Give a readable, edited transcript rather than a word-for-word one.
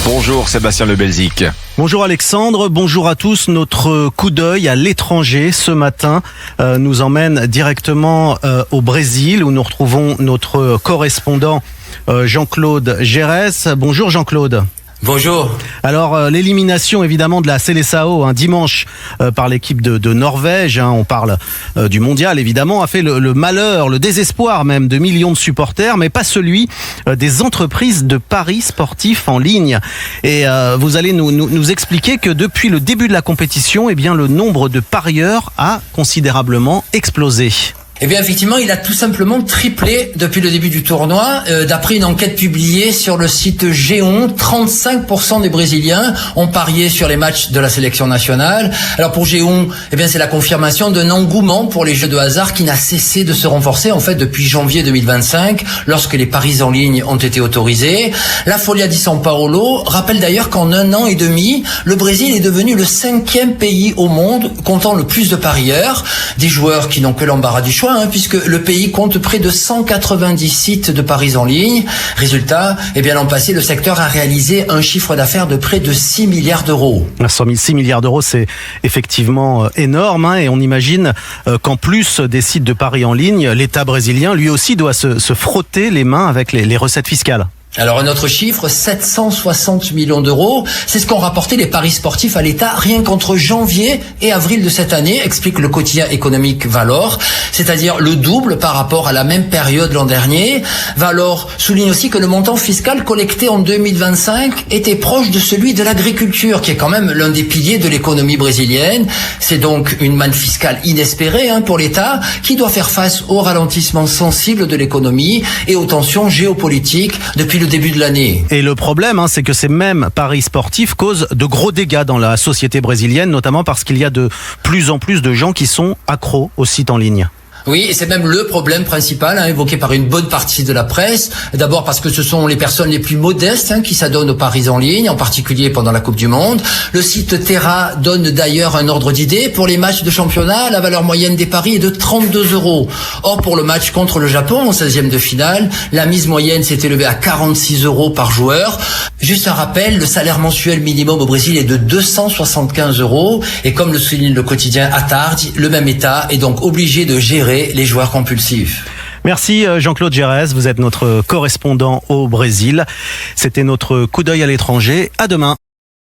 Bonjour Sébastien Le Belzic. Bonjour Alexandre, bonjour à tous. Notre coup d'œil à l'étranger ce matin nous emmène directement au Brésil où nous retrouvons notre correspondant Jean-Claude Gérès. Bonjour Jean-Claude. Bonjour. Alors l'élimination évidemment de la Seleção dimanche par l'équipe de Norvège, on parle du mondial évidemment, a fait le malheur, le désespoir même de millions de supporters, mais pas celui des entreprises de paris sportifs en ligne. Et vous allez nous expliquer que depuis le début de la compétition, eh bien le nombre de parieurs a considérablement explosé. Eh bien, effectivement, il a tout simplement triplé depuis le début du tournoi. D'après une enquête publiée sur le site G11, 35% des Brésiliens ont parié sur les matchs de la sélection nationale. Alors pour G11, eh bien, c'est la confirmation d'un engouement pour les jeux de hasard qui n'a cessé de se renforcer, en fait, depuis janvier 2025, lorsque les paris en ligne ont été autorisés. La Folha de São Paulo rappelle d'ailleurs qu'en 1 an et demi, le Brésil est devenu le 5e pays au monde comptant le plus de parieurs. Des joueurs qui n'ont que l'embarras du choix, puisque le pays compte près de 190 sites de paris en ligne. Résultat, eh bien l'an passé, le secteur a réalisé un chiffre d'affaires de près de 6 milliards d'euros. 6 milliards d'euros, c'est effectivement énorme, et on imagine qu'en plus des sites de paris en ligne, l'État brésilien, lui aussi, doit se frotter les mains avec les recettes fiscales. Alors un autre chiffre, 760 millions d'euros, c'est ce qu'ont rapporté les paris sportifs à l'État rien qu'entre janvier et avril de cette année, explique le quotidien économique Valor, c'est-à-dire le double par rapport à la même période l'an dernier. Valor souligne aussi que le montant fiscal collecté en 2025 était proche de celui de l'agriculture, qui est quand même l'un des piliers de l'économie brésilienne. C'est donc une manne fiscale inespérée pour l'État, qui doit faire face au ralentissement sensible de l'économie et aux tensions géopolitiques depuis le début de l'année. Et le problème, c'est que ces mêmes paris sportifs causent de gros dégâts dans la société brésilienne, notamment parce qu'il y a de plus en plus de gens qui sont accros aux sites en ligne. Oui, et c'est même le problème principal évoqué par une bonne partie de la presse. D'abord parce que ce sont les personnes les plus modestes qui s'adonnent aux paris en ligne, en particulier pendant la Coupe du Monde. Le site Terra donne d'ailleurs un ordre d'idée. Pour les matchs de championnat, la valeur moyenne des paris est de 32 €. Or, pour le match contre le Japon, en 16e de finale, la mise moyenne s'est élevée à 46 € par joueur. Juste un rappel, le salaire mensuel minimum au Brésil est de 275 €. Et comme le souligne le quotidien Attardi, le même État est donc obligé de gérer les joueurs compulsifs. Merci Jean-Claude Gérès, vous êtes notre correspondant au Brésil. C'était notre coup d'œil à l'étranger. À demain.